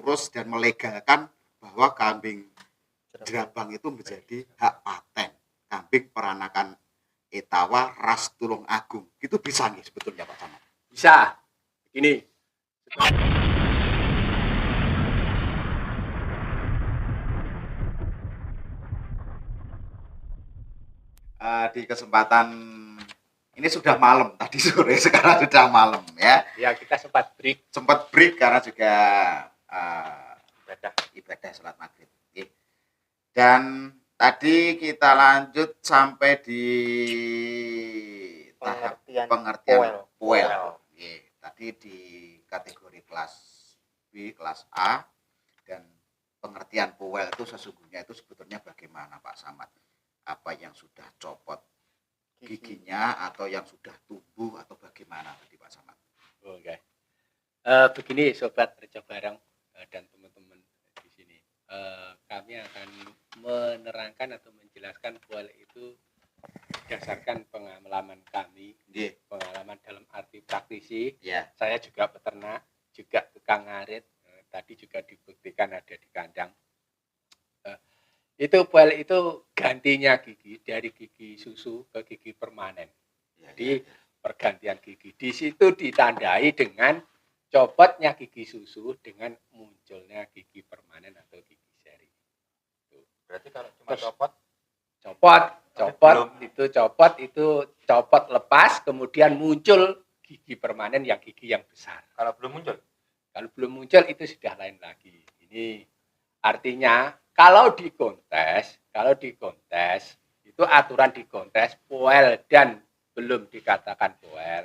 mengurus dan melegalkan bahwa kambing jerabang itu menjadi hak paten kambing peranakan Etawa ras Tulungagung. Itu bisa nih sebetulnya Pak Camat? Bisa. Begini. Di kesempatan ini sudah malam, tadi sore, sekarang sudah malam ya. Ya, kita sempat break Karena juga ibadah sholat maghrib. Oke. Dan tadi kita lanjut sampai di tahap pengertian poel. Oke. Tadi di kategori kelas B, kelas A, dan pengertian poel itu sesungguhnya itu sebetulnya bagaimana Pak Samad? Apa yang sudah copot giginya atau yang sudah tumbuh atau bagaimana tadi Pak Samad? Oke. Begini Sobat Reja Bareng dan teman-teman di sini. Kami akan menerangkan atau menjelaskan poel itu berdasarkan pengalaman kami, pengalaman dalam arti praktisi. Saya juga peternak, juga tukang ngarit, tadi juga dibuktikan ada di kandang. Itu poel itu gantinya gigi dari gigi susu ke gigi permanen. Jadi pergantian gigi di situ ditandai dengan copotnya gigi susu dengan munculnya gigi permanen atau gigi seri. Berarti kalau cuma copot itu lepas kemudian muncul gigi permanen yang gigi yang besar. Kalau belum muncul itu sudah lain lagi. Ini artinya kalau di kontes itu aturan di kontes poel dan belum dikatakan poel.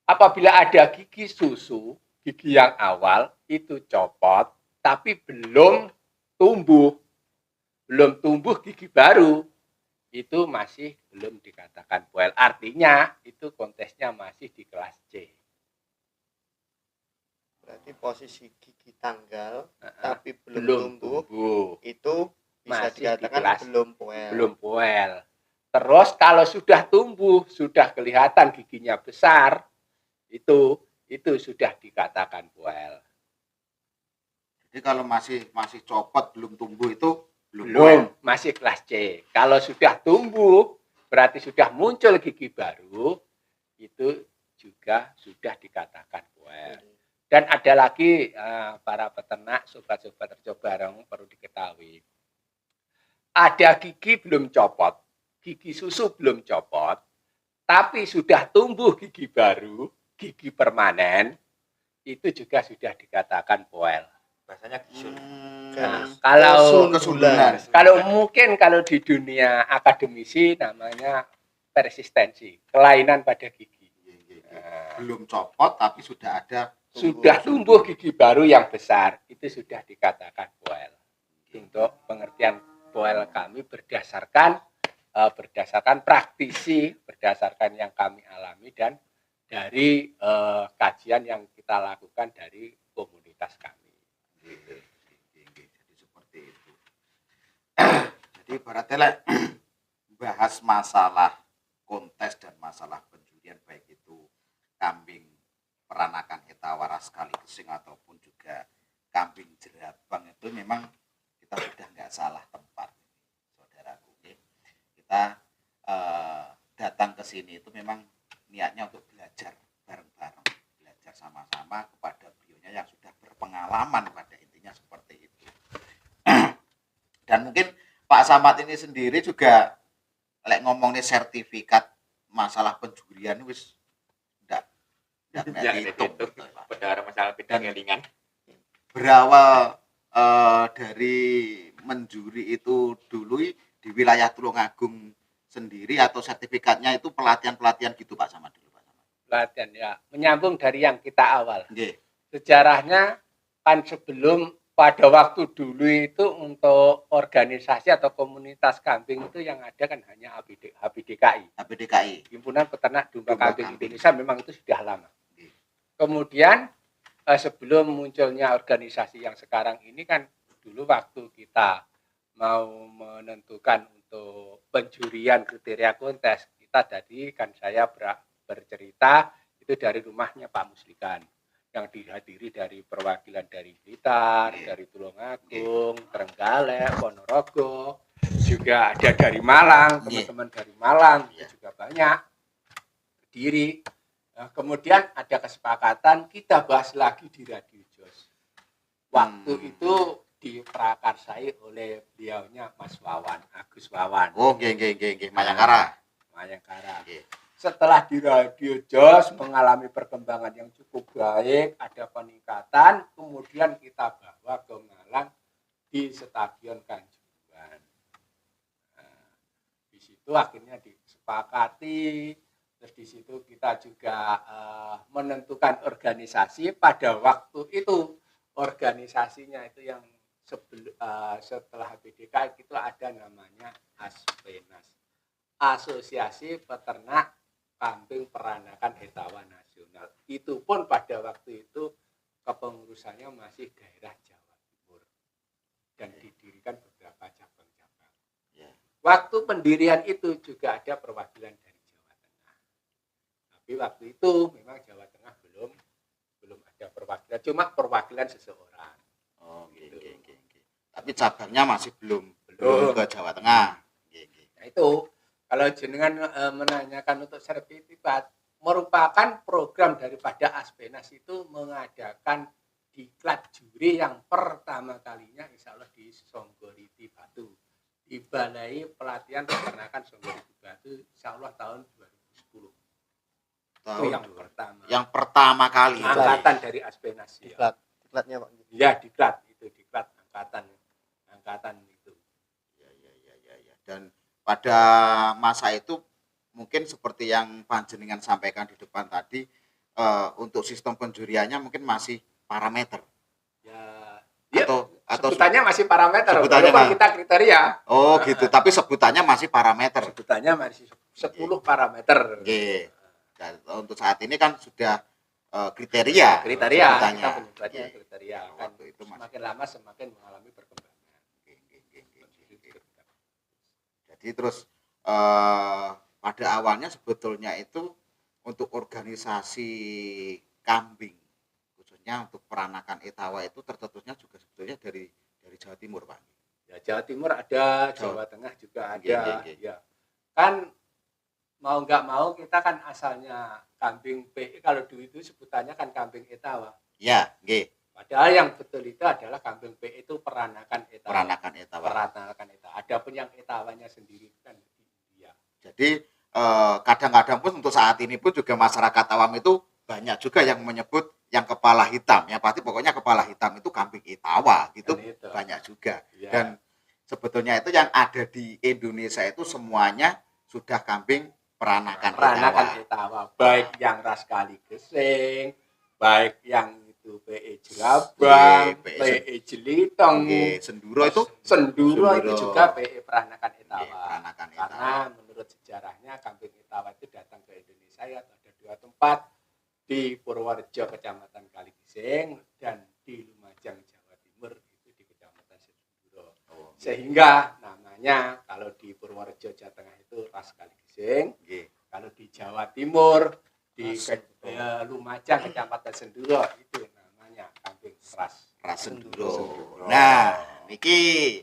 Apabila ada gigi susu, gigi yang awal itu copot tapi belum tumbuh gigi baru, itu masih belum dikatakan poel. Artinya itu kontesnya masih di kelas C. Berarti posisi gigi tanggal tapi belum tumbuh itu bisa dikatakan belum poel. Terus kalau sudah tumbuh, sudah kelihatan giginya besar, itu sudah dikatakan poel. Jadi kalau masih copot belum tumbuh itu belum, masih kelas C. Kalau sudah tumbuh berarti sudah muncul gigi baru, itu juga sudah dikatakan poel. Dan ada lagi para peternak, sobat-sobat Reja Bareng perlu diketahui. Ada gigi belum copot, gigi susu belum copot, tapi sudah tumbuh gigi baru, gigi permanen, itu juga sudah dikatakan poel. Bahasanya gisul. Kalau di dunia akademisi namanya persistensi, kelainan pada gigi. Belum copot tapi sudah tumbuh gigi baru yang besar, itu sudah dikatakan poel. Untuk pengertian poel kami berdasarkan praktisi, berdasarkan yang kami alami dan dari kajian yang kita lakukan dari komunitas kami. Jadi seperti itu. Jadi ibaratnya bahas masalah kontes dan masalah penjurian, baik itu kambing peranakan Etawa ras Kaligesing ataupun juga kambing jerabang, itu memang kita sudah nggak salah tempat, saudaraku. Kita datang ke sini itu memang niatnya untuk belajar bareng-bareng, belajar sama-sama kepada beliaunya yang sudah berpengalaman, pada intinya seperti itu. Dan mungkin Pak Samad ini sendiri juga ngomongnya sertifikat masalah penjurian wis itu pada masalah bidang kelingan. Berawal dari menjuri itu dulu di wilayah Tulungagung sendiri atau sertifikatnya itu pelatihan gitu Pak Samad dulu Pak Samad? Pelatihan ya, menyambung dari yang kita awal. Sejarahnya kan sebelum pada waktu dulu itu untuk organisasi atau komunitas kambing itu yang ada kan hanya HPDKI. Himpunan Peternak Domba Kambing Indonesia, memang itu sudah lama. Kemudian sebelum munculnya organisasi yang sekarang ini kan dulu waktu kita mau menentukan untuk penjurian kriteria kontes, kita tadi kan saya bercerita itu dari rumahnya Pak Muslikan yang dihadiri dari perwakilan dari Blitar, dari Tulungagung, Trenggalek, Ponorogo, juga ada dari Malang, teman-teman dari Malang itu juga banyak berdiri. Nah, kemudian ada kesepakatan kita bahas lagi di Radio Jos. Waktu itu diprakarsai oleh beliaunya Mas Wawan, Agus Wawan. Oh, nggih, Mayangkara. Setelah di Radio Jos mengalami perkembangan yang cukup baik, ada peningkatan, kemudian kita bawa ke Malang di Stadion Kanjuruhan. Nah, di situ akhirnya disepakati, terus di situ kita juga menentukan organisasi. Pada waktu itu organisasinya itu yang setelah BDK itu ada namanya Aspenas, Asosiasi Peternak Kambing Peranakan Etawa Nasional. Itu pun pada waktu itu kepengurusannya masih daerah Jawa Timur dan didirikan beberapa cabang-cabang. Waktu pendirian itu juga ada perwakilan dari Jawa Tengah. Tapi waktu itu memang Jawa Tengah belum ada perwakilan, cuma perwakilan seseorang. Oh, gitu. Tapi cabangnya masih belum ke Jawa Tengah. Nah, itu kalau jenengan menanyakan untuk sertifikat, merupakan program daripada Aspenas itu mengadakan diklat juri yang pertama kalinya insya Allah di Songgoriti Batu, di Balai Pelatihan Peternakan Songgoriti Batu, insya Allah tahun 2010. Itu yang pertama kali angkatan dari Aspenas. Diklatnya Pak. Ya, diklat angkatan itu. Ya. Dan pada masa itu mungkin seperti yang panjenengan sampaikan di depan tadi, untuk sistem penjuriannya mungkin masih parameter. Atau sebutannya masih parameter, sebutannya walaupun kita kriteria. Oh, gitu. Tapi sebutannya masih parameter. Sebutannya masih 10 parameter. Dan untuk saat ini kan sudah kriteria kita penyebutnya kriteria kan itu semakin lama semakin mengalami perkembangan. Jadi terus pada awalnya sebetulnya itu untuk organisasi kambing, khususnya untuk peranakan etawa itu tercetusnya juga sebetulnya dari Jawa Timur, Pak. Ya, Jawa Timur ada, Jawa Tengah juga ada. Ya. Kan mau nggak mau kita kan asalnya kambing PE, kalau dulu itu sebutannya kan kambing etawa. Ya, nggih. Padahal yang betul itu adalah kambing PE itu peranakan etawa. Peranakan etawa. Adapun yang etawanya sendiri kan di India. Jadi kadang-kadang pun untuk saat ini pun juga masyarakat awam itu banyak juga yang menyebut yang kepala hitam. Ya pasti pokoknya kepala hitam itu kambing etawa gitu, banyak juga. Ya. Dan sebetulnya itu yang ada di Indonesia itu semuanya sudah kambing peranakan etawa. Baik yang ras kali gesing, baik yang itu PE Jerabang, PE Jelitong, Senduro itu juga PE peranakan etawa. Karena menurut sejarahnya kambing etawa itu datang ke Indonesia ya ada 2 tempat, di Purworejo Kecamatan Kaligesing dan di Lumajang Jawa Timur itu di Kecamatan Senduro. Sehingga namanya kalau di Purworejo Jawa Tengah itu ras Kaligesing, kalau di Jawa Timur di Lumajang Kecamatan Senduro itu namanya kambing ras Senduro. Nah, niki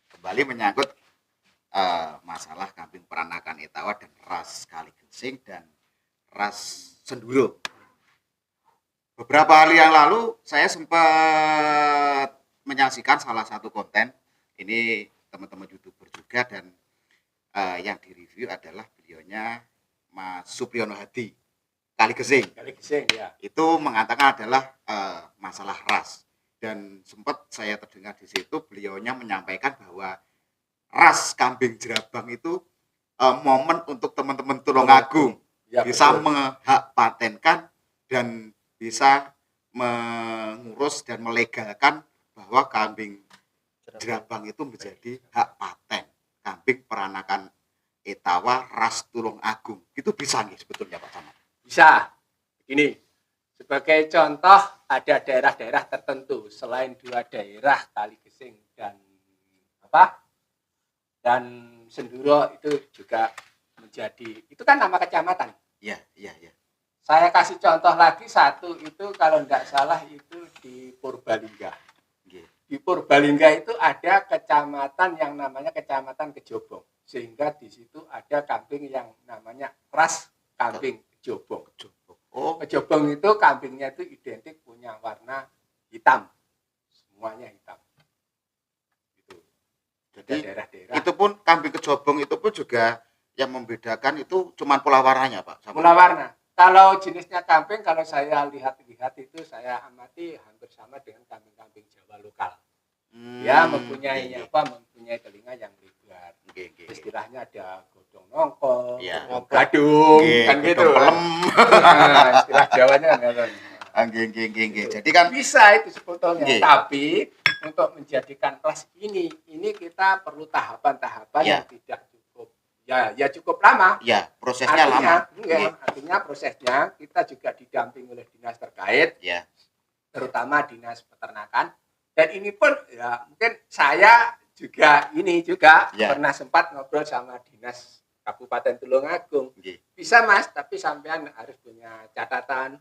kembali menyangkut masalah kambing peranakan etawa dan ras Kaligesing dan ras Senduro. Beberapa hari yang lalu saya sempat menyaksikan salah satu konten, ini teman-teman YouTuber juga, dan yang direview adalah beliaunya Mas Supriyono Hadi Kaligesing ya. Itu mengatakan adalah masalah ras, dan sempat saya terdengar di situ beliaunya menyampaikan bahwa ras kambing Jerabang itu momen untuk teman-teman Tulungagung bisa menghak patenkan dan bisa mengurus dan melegalkan bahwa kambing Jerabang itu menjadi hak paten kambing peranakan etawa ras Tulungagung. Itu bisa nggih sebetulnya Pak Camat? Bisa. Begini, sebagai contoh ada daerah-daerah tertentu selain 2 daerah Kaligesing dan Senduro itu juga menjadi, itu kan nama kecamatan. Iya. Saya kasih contoh lagi satu itu kalau tidak salah itu di Purbalingga. di Purbalingga itu ada kecamatan yang namanya Kecamatan Kejobong. Sehingga di situ ada kambing yang namanya ras kambing Kejobong. Oh, Kejobong itu kambingnya itu identik punya warna hitam. Semuanya hitam. Itu. jadi Daerah-daerah. itu pun kambing kejobong itu pun juga yang membedakan itu cuman pola warnanya, Pak. Pola warna. Kalau jenisnya kambing, kalau saya lihat-lihat itu saya amati hampir sama dengan kambing-kambing Jawa lokal. Ya mempunyai mempunyai telinga yang lebar. Istilahnya ada godong nongkol, Ya. godong gadung, kan gitu. Nah, istilah Jawanya kan. Jadi kan Bisa itu sebetulnya. Nggih. Tapi untuk menjadikan kelas ini kita perlu tahapan-tahapan Ya. yang tidak cukup. Ya cukup lama. ya prosesnya lama. Artinya prosesnya kita juga didampingi oleh dinas terkait, Ya. terutama dinas peternakan. Dan ini pun ya mungkin saya juga Ya. pernah sempat ngobrol sama dinas Kabupaten Tulungagung. Nggih. Bisa Mas, tapi sampean harus punya catatan,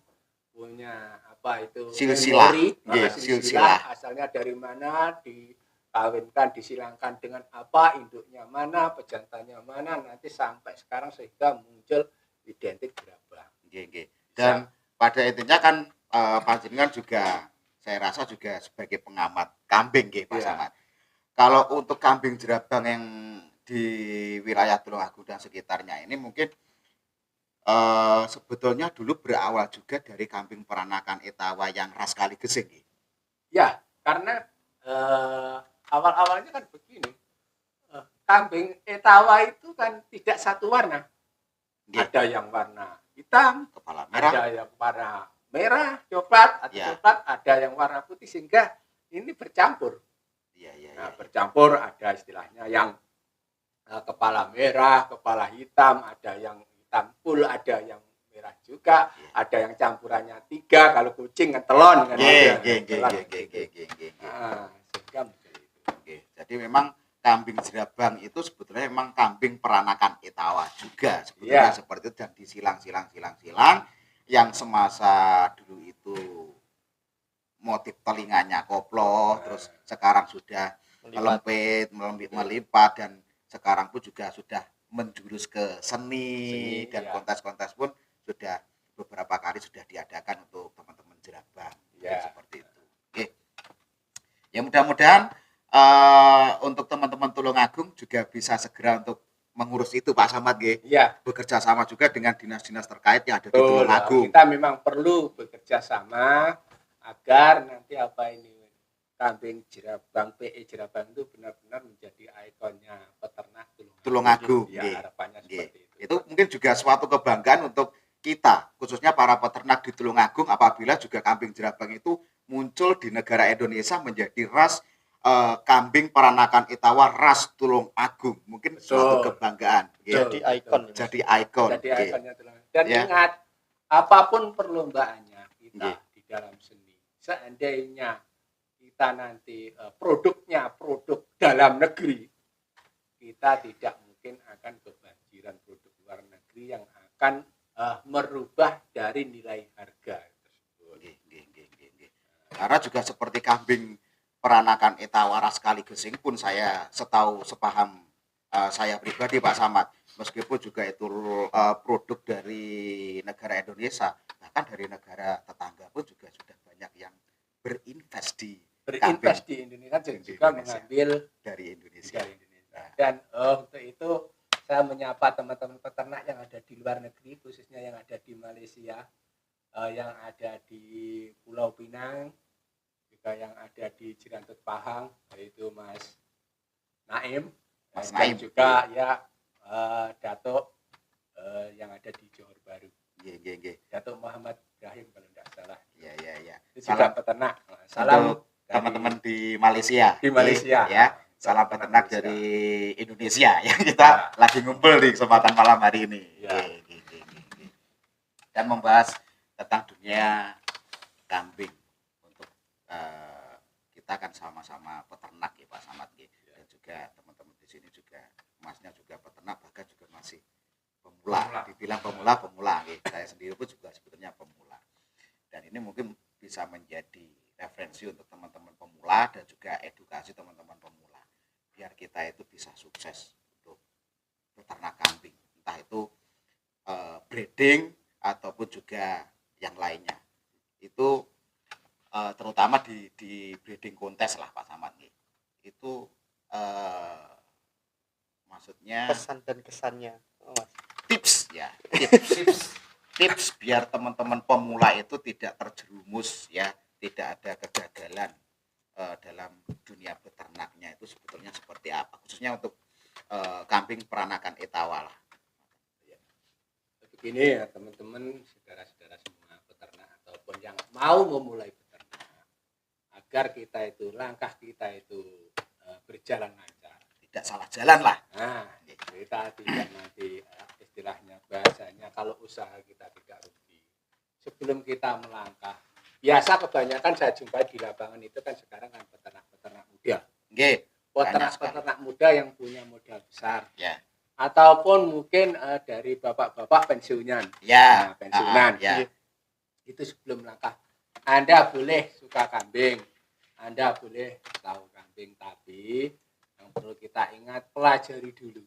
punya apa itu Silsilah. memori, Nggih, silsilah silsilah. asalnya dari mana, dikawinkan, disilangkan dengan apa, induknya mana, pejantannya mana, nanti sampai sekarang sehingga muncul identik berapa. Dan pada intinya kan panjenengan juga saya rasa juga sebagai pengamat kambing nggih Pak Iya. Samad. Kalau untuk kambing jerabang yang di wilayah Tulungagung dan sekitarnya ini mungkin sebetulnya dulu berawal juga dari kambing peranakan Etawa yang ras Kaligesing. Ya, karena awal-awalnya kan begini, kambing Etawa itu kan tidak satu warna. Nggih. Ada yang warna hitam, Kepala merah. ada yang warna merah, coklat, atau Ya. coklat, ada yang warna putih, sehingga ini bercampur. Iya. Nah, bercampur ada istilahnya yang kepala merah, kepala hitam, ada yang hitam full, ada yang merah juga, Iya. ada yang campurannya 3, kalau kucing ngetelon kan. Ngetelon. Nah, sehingga muncul itu. Jadi memang kambing jerabang itu sebetulnya memang kambing peranakan Etawa juga sebetulnya Iya. seperti itu, dan disilang yang semasa dulu itu motif telinganya koplo, terus sekarang sudah melipat, dan sekarang pun juga sudah menjurus ke seni dan iya. kontes-kontes pun sudah beberapa kali sudah diadakan untuk teman-teman jerabang. Iya. Seperti itu. Oke. Ya mudah-mudahan untuk teman-teman Tulungagung juga bisa segera untuk mengurus itu Pak Samad nggih. Iya. Bekerja sama juga dengan dinas-dinas terkait yang ada di Betul. Tulungagung. Kita memang perlu bekerja sama agar nanti kambing jerabang, PE jerabang itu benar-benar menjadi ikonnya peternak Tulungagung. Ya, Nggih. harapannya Nggih. seperti itu. Itu mungkin juga suatu kebanggaan untuk kita, khususnya para peternak di Tulungagung, apabila juga kambing jerabang itu muncul di negara Indonesia menjadi ras kambing peranakan Etawa ras Tulungagung. Mungkin suatu kebanggaan. Nggih. Jadi ikon. Jadi ikon. Jadi Nggih. ikonnya Tulungagung. Dan Ya. ingat, apapun perlombaannya kita Nggih. di dalam seni, seandainya kita nanti produknya produk dalam negeri, kita tidak mungkin akan kebanjiran produk luar negeri yang akan merubah dari nilai harga tersebut. Nggih. Karena juga seperti kambing peranakan Etawa ras Kaligesing pun saya sepaham saya pribadi Pak Samad, meskipun juga itu produk dari negara Indonesia, bahkan dari negara tetangga pun juga sudah banyak yang berinvest di Indonesia dan juga mengambil dari Indonesia. dari Indonesia. Dan untuk itu saya menyapa teman-teman peternak yang ada di luar negeri, khususnya yang ada di Malaysia, yang ada di Pulau Pinang, juga yang ada di Jirantut Pahang, yaitu Mas Naim, Mas dan Naim, juga ya Datuk yang ada di Johor Baru, Nggih. Datuk Muhammad Ibrahim kalau tidak salah. Ya. Itu juga peternak. Salam Untuk teman-teman di Malaysia. di Malaysia. Ya. Salam peternak dari Indonesia yang kita lagi ngumpul di kesempatan malam hari ini. Ya. Nggih. Dan membahas tentang dunia kambing untuk kita kan sama-sama peternak ya Pak Samad ya. Dan juga teman-teman di sini juga masnya juga peternak, bahkan juga masih pemula. Dibilang pemula ya. Saya sendiri pun juga sebetulnya pemula. Dan ini mungkin bisa menjadi referensi untuk teman-teman pemula pemula dan juga edukasi teman-teman pemula biar kita itu bisa sukses untuk beternak kambing, entah itu breeding ataupun juga yang lainnya. Itu terutama di breeding kontes lah Pak Samad nih. Itu maksudnya Pesan dan kesannya, Mas. tips ya, tips biar teman-teman pemula itu tidak terjerumus ya, tidak ada kegagalan dalam dunia beternaknya itu sebetulnya seperti apa, khususnya untuk kambing peranakan Etawa lah. Begini ya teman-teman, saudara-saudara semua peternak ataupun yang mau memulai beternak, agar kita itu langkah kita itu berjalan lancar, Tidak salah jalan lah. nah kita tidak nanti istilahnya bahasanya kalau usaha kita tidak rugi sebelum kita melangkah. Biasa kebanyakan saya jumpai di lapangan itu kan sekarang kan peternak-peternak muda, Nggih, banyak sekali. peternak-peternak muda yang punya modal besar, Ya. ataupun mungkin dari bapak-bapak pensiunan. Ya, Nah, pensiunan. ya. Itu sebelum langkah. Anda boleh suka kambing, Anda boleh tahu kambing, tapi yang perlu kita ingat pelajari dulu.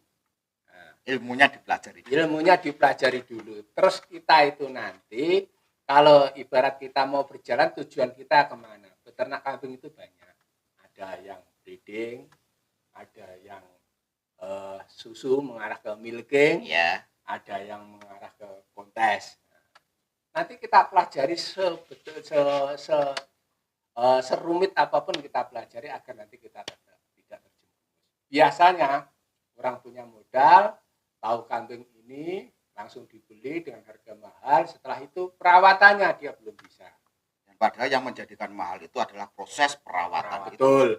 Nah, Ilmunya dipelajari. ilmunya dipelajari dulu. Terus kita itu nanti kalau ibarat kita mau berjalan tujuan kita kemana? Beternak kambing itu banyak. Ada yang breeding, ada yang susu mengarah ke milking, Ya, ada yang mengarah ke kontes. Nanti kita pelajari serumit apapun kita pelajari agar nanti kita tidak terjerumus. Biasanya orang punya modal, tahu kambing ini langsung dibeli dengan harga mahal, setelah itu perawatannya dia belum bisa. padahal yang menjadikan mahal itu adalah proses perawatan itu. Betul.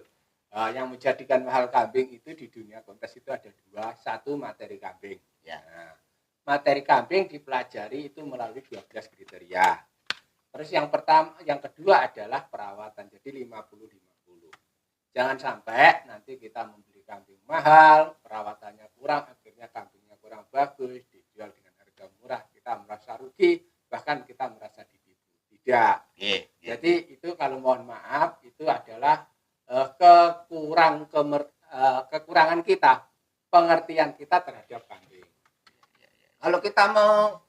Yang menjadikan mahal kambing itu di dunia kontes itu ada dua. Satu, materi kambing. Ya. Nah, materi kambing dipelajari itu melalui 12 kriteria. Terus yang kedua adalah perawatan. Jadi 50-50. Jangan sampai nanti kita membeli kambing mahal, perawatannya kurang, akhirnya kambingnya kurang bagus, dijual dengan harga murah, kita merasa rugi, bahkan kita merasa ditipu. Tidak. Jadi itu kalau mohon maaf itu adalah kekurangan kita, pengertian kita terhadap kambing. Kalau kita mau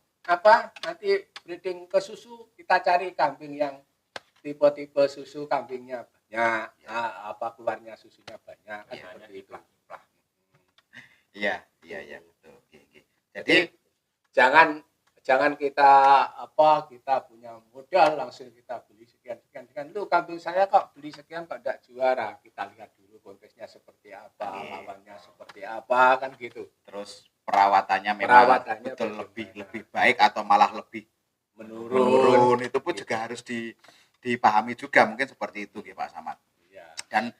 nanti breeding ke susu, kita cari kambing yang tipe-tipe susu kambingnya banyak, keluarnya susunya banyak, kan seperti itu. Iya, betul. Jadi jangan kita kita punya modal langsung kita beli sekian. Lu kambing saya kok beli sekian kok enggak juara. Kita lihat dulu kontesnya seperti apa, lawannya seperti apa, kan gitu. Terus perawatannya memang betul bagaimana? lebih baik atau malah lebih menurun. Itu pun juga harus dipahami juga, mungkin seperti itu ya Pak Samad. Iya. Dan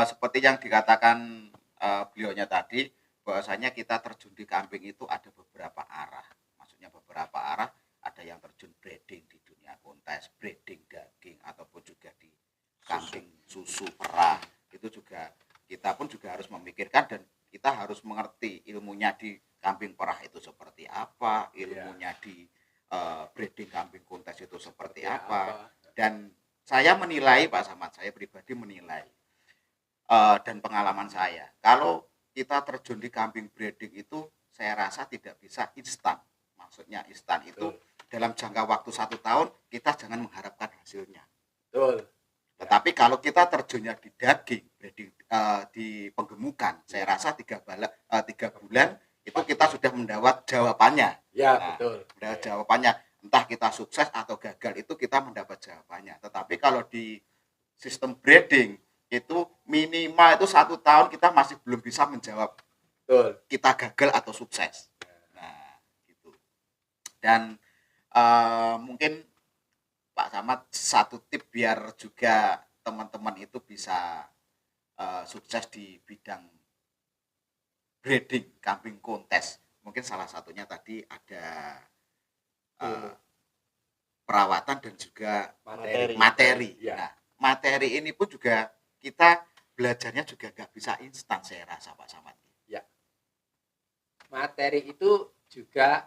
seperti yang dikatakan beliaunya tadi, bahwasanya kita terjun di kambing itu ada beberapa arah. Maksudnya beberapa arah, ada yang terjun breeding di dunia kontes, breeding daging, ataupun juga di kambing susu perah. Itu juga kita pun juga harus memikirkan dan kita harus mengerti ilmunya di kambing perah itu seperti apa, ilmunya di breeding kambing kontes itu seperti apa. Dan saya menilai Pak Samad, saya pribadi menilai dan pengalaman saya, kalau kita terjun di kambing breeding itu saya rasa tidak bisa instan. Maksudnya instan itu dalam jangka waktu 1 tahun kita jangan mengharapkan hasilnya. Betul. Tetapi kalau kita terjunnya di daging, di penggemukan, saya rasa 3 bulan itu kita sudah mendapat jawabannya. Ya, Nah, betul. mendapat jawabannya. Entah kita sukses atau gagal itu kita mendapat jawabannya. Tetapi kalau di sistem breeding itu minimal itu 1 tahun kita masih belum bisa menjawab Betul. kita gagal atau sukses. Nah, gitu. Dan mungkin Pak Samad satu tip biar juga teman-teman itu bisa sukses di bidang breeding kambing kontes. Mungkin salah satunya tadi ada perawatan dan juga materi. Ya. Nah, materi ini pun juga kita belajarnya juga nggak bisa instan saya rasa Pak Samad. Materi itu juga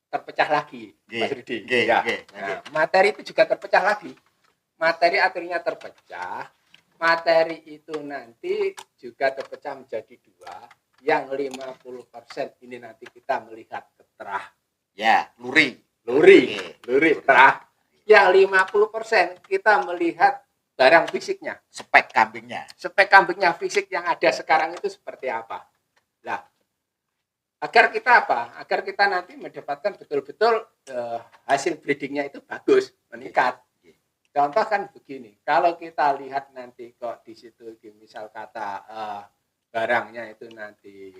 terpecah lagi, Mas Rudi. Ya. Nah, materi itu juga terpecah lagi. Materi akhirnya terpecah materi itu nanti juga terpecah menjadi dua. Yang 50% ini nanti kita melihat keterah. Ya, luri. Luri, terah. Yang 50% kita melihat barang fisiknya. Spek kambingnya. Spek kambingnya fisik yang ada sekarang itu seperti apa. Nah, agar kita apa? Agar kita nanti mendapatkan betul-betul hasil breedingnya itu bagus, meningkat. Contoh kan begini, kalau kita lihat nanti kok di situ misal kata barangnya itu nanti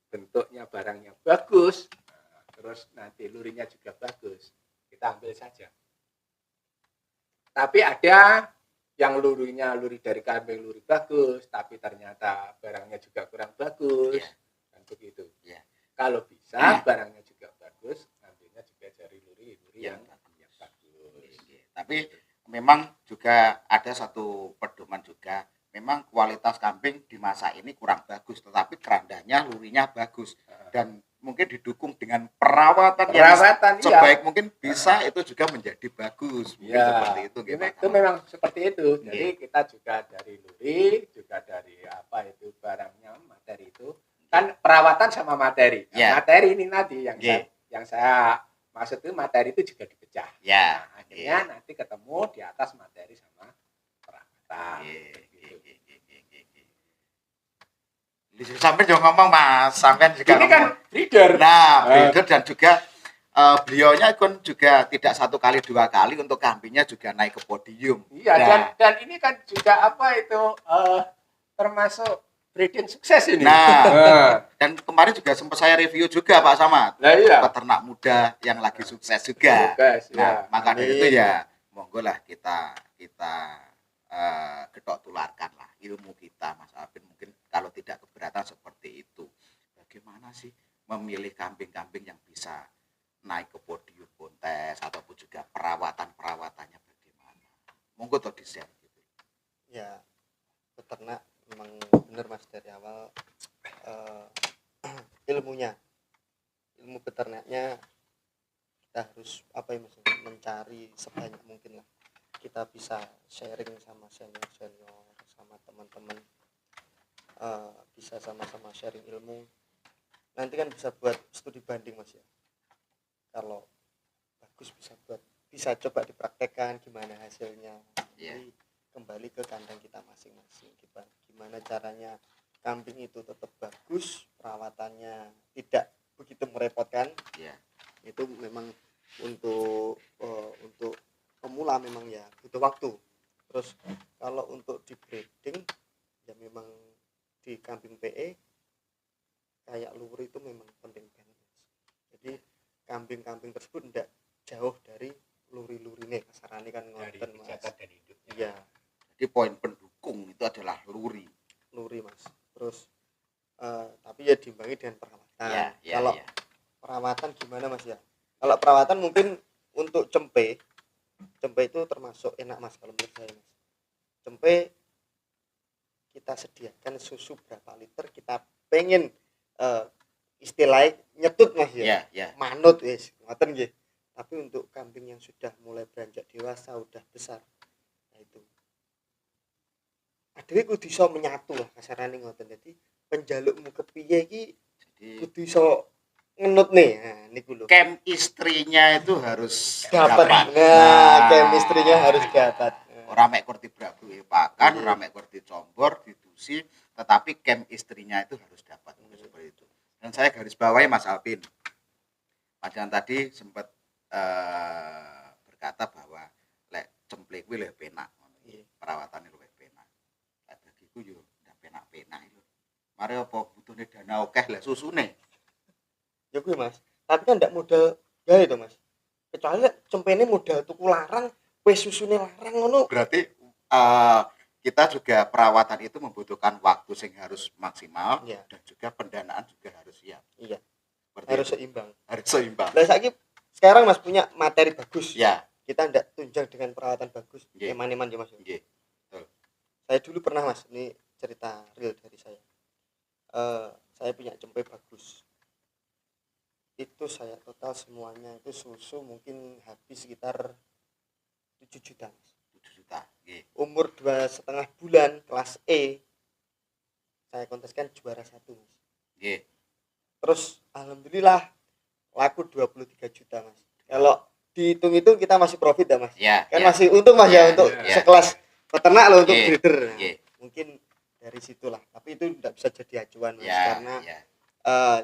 bentuknya barangnya bagus, terus nanti lurinya juga bagus, kita ambil saja. Tapi ada yang luri dari kambing luri bagus, tapi ternyata barangnya juga kurang bagus, kan begitu. Kalau bisa barangnya juga bagus, ambilnya juga dari luri yang bagus. Tapi memang juga ada satu pedoman juga, memang kualitas kambing di masa ini kurang bagus, tetapi kerandanya lurinya bagus dan mungkin didukung dengan perawatan yang sebaik mungkin bisa itu juga menjadi bagus. Mungkin seperti itu. Itu memang seperti itu. Jadi kita juga dari luri, juga dari apa itu barangnya, materi itu kan perawatan sama materi. Materi ini nanti yang saya maksud itu materi itu juga dipecah. Nah, akhirnya nanti ketemu di atas materi sama perawatan. Sampai juga ngomong Mas, sampai juga ini kan breeder. Nah, breeder dan juga beliaunya kan juga tidak 1 kali 2 kali untuk kambingnya juga naik ke podium. Iya, dan ini kan juga apa itu termasuk breeding sukses ini. Nah, dan kemarin juga sempat saya review juga Pak Samad. Nah, iya. Peternak muda yang lagi sukses juga. Nah, maka dari itu ya monggo lah kita getok tularkan lah ilmu kita Mas Alvin, mungkin kalau tidak keberatan seperti itu. Bagaimana sih memilih kambing-kambing yang bisa naik ke podium kontes ataupun juga perawatannya bagaimana? Monggo tuh di-share gitu. Ya, peternak memang benar Mas dari awal ilmu peternaknya kita harus mencari sebanyak mungkin lah. Kita bisa sharing sama senior sama teman-teman, bisa sama-sama sharing ilmu, nanti kan bisa buat studi banding Mas ya. Kalau bagus bisa coba dipraktekkan gimana hasilnya. Jadi kembali ke kandang kita masing-masing, gimana caranya kambing itu tetap bagus, perawatannya tidak begitu merepotkan. Itu memang untuk pemula memang ya butuh waktu. Terus kalau untuk di breeding ya memang di kambing PE kayak luri itu memang penting banget. Jadi kambing-kambing tersebut tidak jauh dari luri-lurine, kasarane kan ngoten Mas. Iya. Jadi poin pendukung itu adalah luri Mas. Terus tapi ya diimbangi dengan perawatan. Kalau perawatan gimana Mas ya? Kalau perawatan mungkin untuk cempe itu termasuk enak Mas kalau menurut saya Mas. Cempe kita sediakan susu berapa liter, kita pengen istilahnya nyetut Mas ya. Manut wis, ngoten nggih. Tapi untuk kambing yang sudah mulai beranjak dewasa, udah besar, nah itu adewe kudu iso menyatu lah kasarane ngoten. Jadi penjalukmu kepiye iki kudu iso ngenut nih. Nah niku lho. Chemistry-nya itu harus dapat. Nah, chemistry-nya harus dapat. Ora mek kur tibrak-bruke pakan, ora mek kur dicombor, didusi, tetapi chemistry-nya itu harus dapat. Seperti itu. Dan saya garis bawahi Mas Alvin. Padahal tadi sempat berkata bahwa lek cemplek kuwi luwih penak. Perawatane luwih penak. Lek bagiku yo ndak penak-penak lho. Mari apa butuhne dana akeh lek susune. Ya kuwi Mas. Tapi kan ndak modal gawe to Mas. Kecuali cempene modal tuku larang, wis susune larang ngono. Berarti kita juga perawatan itu membutuhkan waktu yang harus maksimal dan juga pendanaan juga harus siap. Iya. Harus seimbang. Harus seimbang. Lah saiki sekarang Mas punya materi bagus. Ya. Kita ndak tunjang dengan perawatan bagus. Eman-eman ya Mas. Nggih. Betul. Saya dulu pernah Mas, ini cerita real dari saya. Saya punya cempe bagus. Itu saya total semuanya itu susu mungkin habis sekitar 7 juta Mas. 7 juta. Nggih. Umur 2,5 bulan kelas E saya konteskan juara 1 Mas. Nggih. Terus alhamdulillah laku 23 juta Mas. Kalau dihitung-hitung kita masih profit ya Mas. Ya, Kan ya. masih untung Mas Ya, ya untuk ya. sekelas peternak loh untuk Nggih, breeder. nggih. Mungkin dari situlah. Tapi itu tidak bisa jadi acuan Mas Ya, karena ya.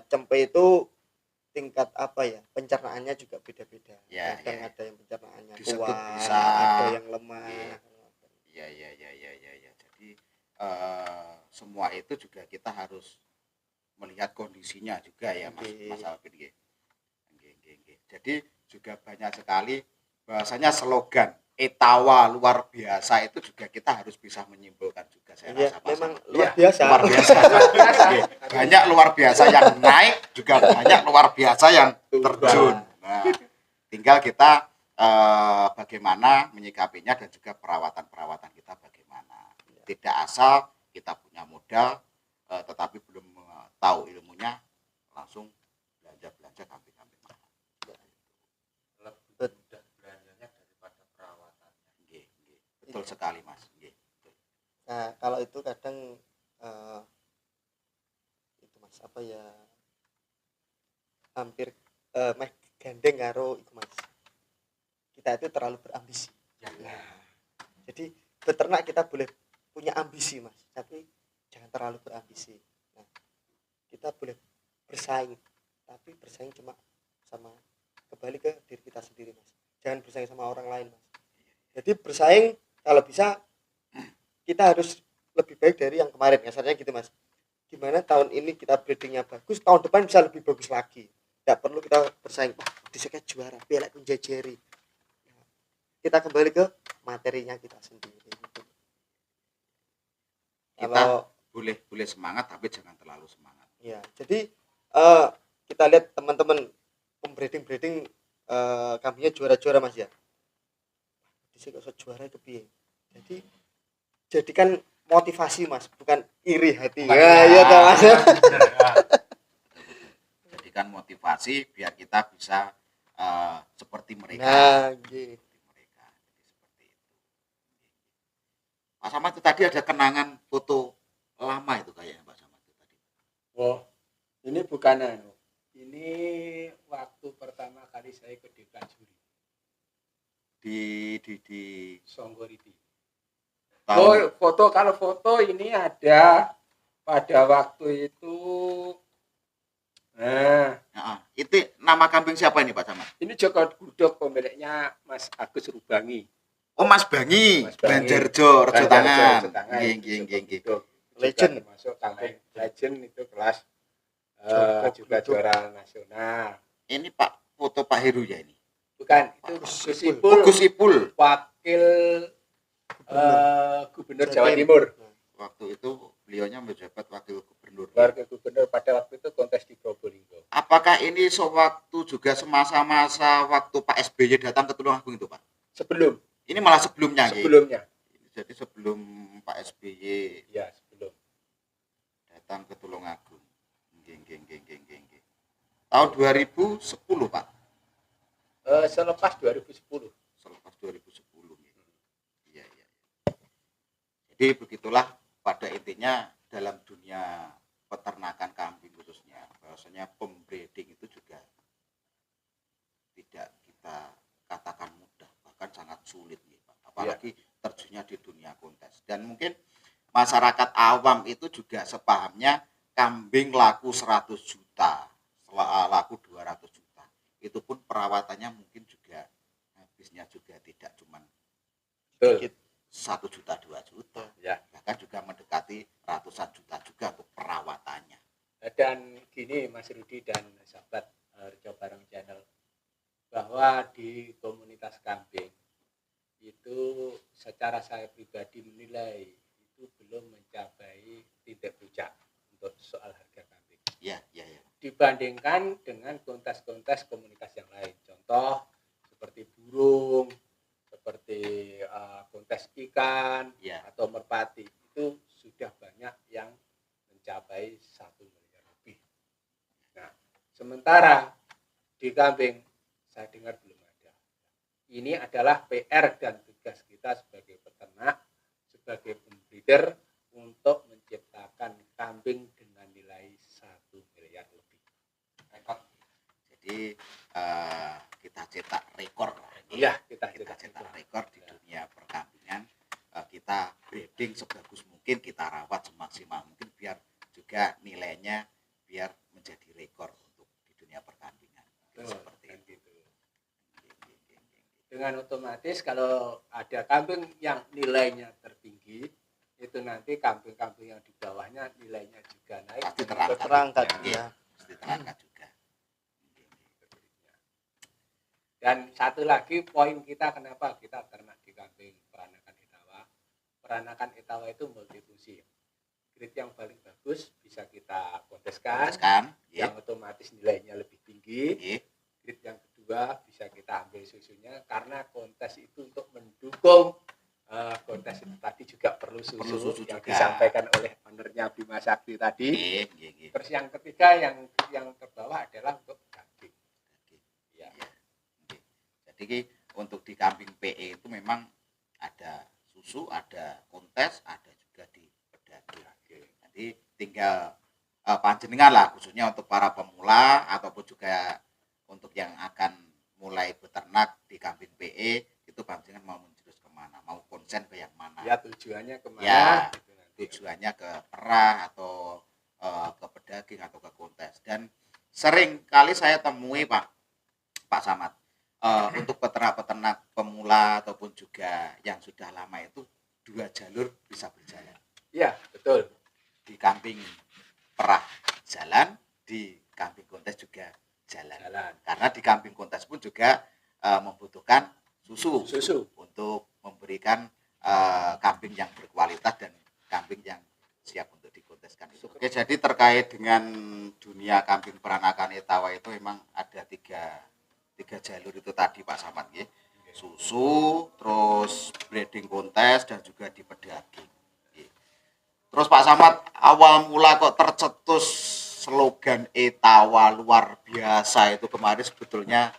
cempe itu tingkat apa ya, pencernaannya juga beda-beda. Ya, Kadang ya. ada yang pencernaannya Disedot kuat, bisa. ada yang lemah. Iya. Ya. Jadi semua itu juga kita harus melihat kondisinya juga ya Mas, Oke. Mas Alvin. Nggih. Jadi juga banyak sekali bahasanya slogan Etawa luar biasa itu juga kita harus bisa menyimpulkan juga saya Iya, rasa Mas. memang Alvin. luar Iya, biasa. Luar biasa. Nggih. Banyak luar biasa yang naik, juga banyak luar biasa yang terjun. Nah, tinggal kita bagaimana menyikapinya dan juga perawatan kita bagaimana. Tidak asal kita punya modal tetapi belum tahu ilmunya langsung belanja kambing-kambing mahal. Lebih mudah belanjanya daripada perawatannya. Nggih. Betul sekali Mas. Nggih. Nah, kalau itu kadang itu Mas apa ya hampir meh gandeng karo iku Mas. Kita itu terlalu berambisi. Ya. Jadi beternak kita boleh punya ambisi Mas, tapi jangan terlalu berambisi. Nah, kita boleh bersaing, tapi bersaing cuma sama kembali ke diri kita sendiri Mas. Jangan bersaing sama orang lain Mas. Jadi bersaing kalau bisa kita harus lebih baik dari yang kemarin, kasarnya gitu Mas. Gimana tahun ini kita breedingnya bagus, tahun depan bisa lebih bagus lagi. Tidak perlu kita bersaing, wah diseknya juara, belak menjajari. Kita kembali ke materinya kita sendiri. Gitu. Kita Kalau boleh semangat tapi jangan terlalu semangat. ya, jadi kita lihat teman-teman breeding kambingnya juara-juara Mas ya. Diseknya juara itu piye. Jadi jadikan motivasi Mas, bukan iri hati. Ya, iya toh Mas. Jadikan motivasi biar kita bisa seperti mereka. Nah, gitu. Seperti itu. Pak Samad itu tadi ada kenangan foto lama itu kayaknya Pak Samad itu tadi. Oh, ini bukan anu. Ini waktu pertama kali saya ke Dekajuri, Di Songgoriti. tahun Oh, kalau foto ini ada pada waktu itu. Nah, itu nama kambing siapa ini Pak Samad? ini Joko Gudok, pemiliknya Mas Agus Rubangi. Oh Mas Bangi, Mas Bangi. Banjarjo, Rejo Tangan. Rejo Tangan. Nggih. Juga Legend. termasuk kambing legend itu kelas Joko juga Gudok. juara nasional. Ini Pak foto Pak Heru ya ini. Bukan, itu Gus Ipul, Gus Ipul. wakil Gubernur Jawa Timur. Waktu itu beliaunya menjabat wakil gubernur. Wakil Gubernur pada waktu itu kontes di Probolinggo. Apakah ini sewaktu juga semasa-masa waktu Pak SBY datang ke Tulungagung itu Pak? Sebelum Ini malah sebelumnya. Nggih. sebelumnya. Jadi sebelum Pak SBY Ya, sebelum. datang ke Tulungagung. Nggih. Tahun 2010 Pak. Selepas 2010. Selepas 2010. Iya. Jadi begitulah pada intinya dalam dunia peternakan kambing khususnya, bahwasanya pembreeding itu juga tidak kita katakan mudah, bahkan sangat sulit nih Pak. Apalagi terjunnya di dunia kontes. Dan mungkin masyarakat awam itu juga sepahamnya kambing laku 100 juta, laku 200 juta. Itu pun perawatannya mungkin juga habisnya juga tidak cuma Betul. 1 juta 2 juta, Ya. bahkan juga mendekati ratusan juta juga untuk perawatannya. Dan gini Mas Rudi dan sahabat Rejo Bareng Channel, bahwa di komunitas kambing itu secara saya pribadi menilai itu belum mencapai titik puncak untuk soal harga kambing. Iya. Dibandingkan dengan kontes-kontes komunitas yang lain, contoh seperti burung, seperti kontes ikan Ya. atau merpati, itu sudah banyak yang mencapai 1 miliar lebih. Nah, sementara di kambing saya dengar belum ada. Ini adalah PR dan tugas kita sebagai peternak breeder untuk menciptakan kambing dengan nilai 1 miliar lebih. Rekor. Jadi kita cetak rekor. Iya, Kita cetak rekor di dunia perkambingan. Kita breeding sebagus mungkin, kita rawat semaksimal mungkin biar juga nilainya biar menjadi rekor untuk di dunia perkambingan. Seperti itu. Dengan otomatis kalau ada kambing yang nilainya tertinggi, itu nanti kambing-kambing yang di bawahnya nilainya juga naik. Pasti terangkat ya. Pasti terangkat juga. Dan satu lagi poin kita kenapa kita ternak di kambing peranakan Etawa. Peranakan Etawa itu multifungsi. Grade yang paling bagus bisa kita konteskan, yang otomatis nilainya lebih tinggi. Grade yang kedua bisa kita ambil susunya karena kontes itu untuk mendukung kontes itu tadi juga perlu susu yang juga disampaikan oleh ownernya Bima Sakti tadi. Terus yang ketiga yang terbawah adalah untuk daging. Ya. Jadi untuk di kambing PE itu memang ada susu, ada kontes, ada juga di pedaging. Jadi tinggal panjenengan lah, khususnya untuk para pemula ataupun juga untuk yang akan mulai beternak di kambing PE, itu panjenengan mau menjurus kemana, mau konsen ke yang mana? Ya tujuannya kemana? Ya, tujuannya ke perah atau ke pedaging atau ke kontes. Dan sering kali saya temui Pak Samad, untuk peternak-peternak pemula ataupun juga yang sudah lama itu 2 jalur bisa berjalan. Iya, betul. Di kambing perah jalan, di kambing kontes juga jalan. Karena di kambing kontes pun juga membutuhkan susu untuk memberikan kambing yang berkualitas dan kambing yang siap untuk dikonteskan itu. Oke, jadi terkait dengan dunia kambing peranakan Etawa itu memang ada tiga jalur itu tadi Pak Samad ya. Susu, terus breeding kontes dan juga di pedaging. Terus Pak Samad, awal mula kok tercetus slogan Etawa luar biasa itu kemarin sebetulnya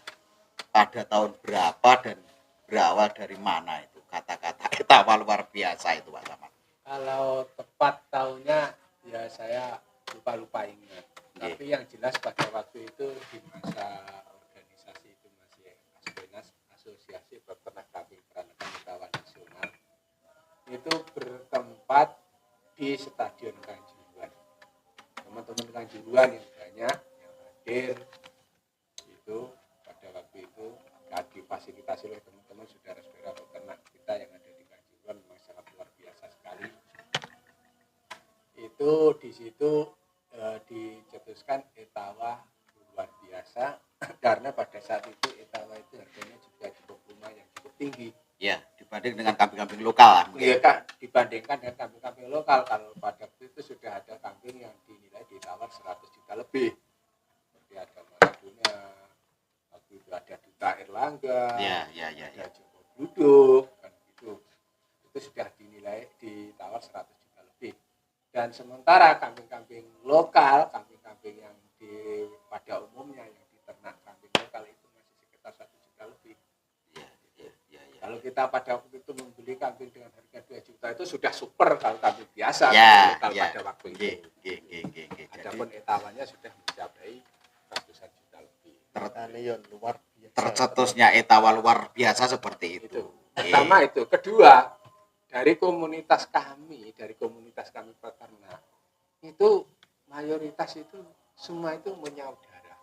pada tahun berapa dan berawal dari mana itu kata-kata Etawa luar biasa itu Pak Samad? Kalau tepat tahunnya ya saya lupa ingat. Tapi yang jelas pada waktu itu di masa organisasi itu masih Aspenas, Asosiasi Peternak Kambing Peranakan Etawa Nasional, itu bertempat di Stadion Kanjuruhan. Teman-teman Kanjuruhan yang banyak yang hadir itu pada waktu itu difasilitasi oleh teman-teman saudara-saudara peternak kita yang ada di Kanjuruhan, memang sangat luar biasa sekali. Itu di situ dicetuskan Etawa luar biasa karena pada saat itu Etawa itu harganya juga cukup lumayan, cukup tinggi. Ya, dibanding dengan kambing-kambing lokal. Iya Kak, dibandingkan dengan kambing-kambing lokal, kalau pada waktu itu sudah ada kambing yang dinilai ditawar 100 juta lebih. Seperti ada Maradona, waktu itu ada Duta Erlangga, ada Joko Duduk, kan gitu. Itu sudah dinilai ditawar 100 juta lebih. Dan sementara kambing-kambing lokal, kambing-kambing yang pada umumnya yang diternak kambing lokal itu masih sekitar 1 juta lebih. Kalau kita pada waktu itu membeli kambing dengan harga 2 juta itu sudah super kalau kambing biasa lokal pada waktu itu. Adapun Etawanya sudah mencapai ratusan juta lebih. Tercetusnya Etawa luar biasa seperti itu. Pertama itu, kedua dari komunitas kami peternak itu mayoritas itu semua itu menyaudara.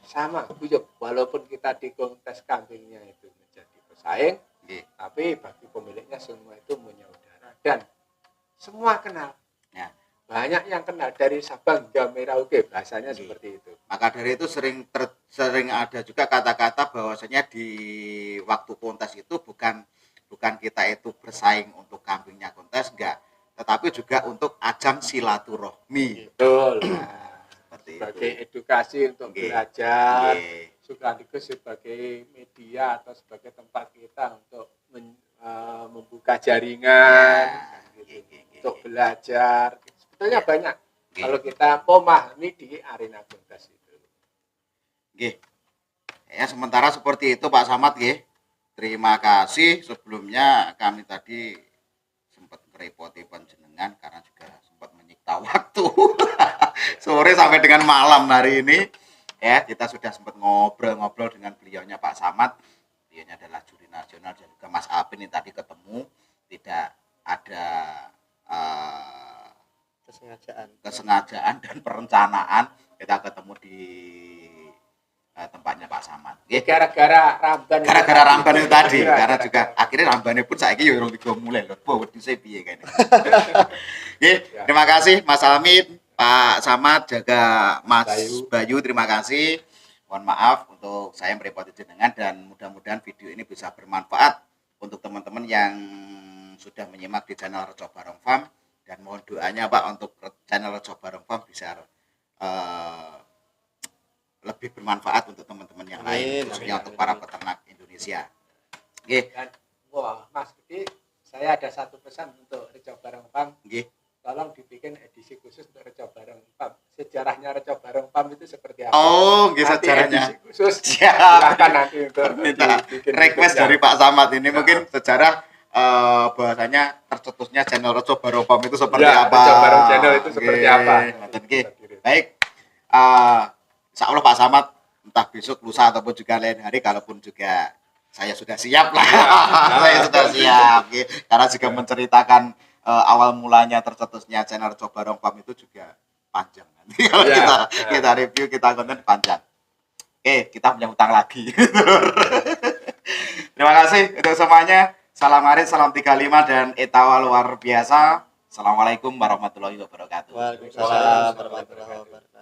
Sama, walaupun kita di kontes kambingnya itu menjadi pesaing, tapi bagi pemiliknya semua itu menyaudara dan semua kenal. Ya. Banyak yang kenal dari Sabang hingga Merauke, bahasanya seperti itu. Maka dari itu sering ada juga kata-kata bahwasanya di waktu kontes itu bukan kita itu bersaing untuk kambingnya kontes, enggak, tetapi juga untuk ajang silaturahmi. Betul. Sebagai edukasi untuk belajar, sekaligus sebagai media atau sebagai tempat kita untuk membuka jaringan, untuk belajar. Sebetulnya banyak kalau kita memahami di arena kontes itu. Ya, sementara seperti itu Pak Samad. Terima kasih. Sebelumnya kami tadi sempat merepoti panjenengan karena juga sempat menyita waktu sore sampai dengan malam hari ini. Ya, kita sudah sempat ngobrol-ngobrol dengan beliaunya Pak Samad. Beliaunya adalah juri nasional dan juga Mas Apin yang tadi ketemu. Tidak ada kesengajaan dan perencanaan kita ketemu di tempatnya Pak Samad. Gara-gara Ramban itu tadi, karena juga akhirnya Rambannya pun saya kira orang tiga mulai loh. Wah, wedi saya piye kayaknya. Terima kasih Mas Amin, Pak Samad, jaga Mas Bayu, terima kasih. Mohon maaf untuk saya merepoti jenengan dan mudah-mudahan video ini bisa bermanfaat untuk teman-teman yang sudah menyimak di channel Reco Barong Farm, dan mohon doanya Pak untuk channel Reco Barong Farm bisa lebih bermanfaat untuk teman-teman yang lain, khususnya untuk para peternak Indonesia. Oke. Dan wah, Mas Budi, saya ada satu pesan untuk Reco Barong Farm. Nggih. Tolong dibikin edisi khusus untuk Reco Barong Farm. Sejarahnya Reco Barong Farm itu seperti apa? Oh, nggih, Nanti sejarahnya. edisi khusus. Siap. Silakan nanti untuk Minta dibikin request berikutnya. dari Pak Samad ini mungkin sejarah bahasanya tercetusnya channel Reco Barong Farm itu seperti Ya, apa? Reco Barong Channel itu seperti Nggih, apa? ngoten nggih. Baik. Insya Allah Pak Samad entah besok, lusa ataupun juga lain hari, kalaupun juga saya sudah siap lah. Saya sudah siap. Oke. Karena juga menceritakan awal mulanya tercetusnya channel Reco Barong Farm itu juga panjang. Nanti kalau kita review, kita konten panjang. Oke, kita punya utang lagi. Terima kasih untuk semuanya. Salam Arit, salam 35 dan etawa luar biasa. Assalamualaikum warahmatullahi wabarakatuh. Waalaikumsalam warahmatullahi wabarakatuh.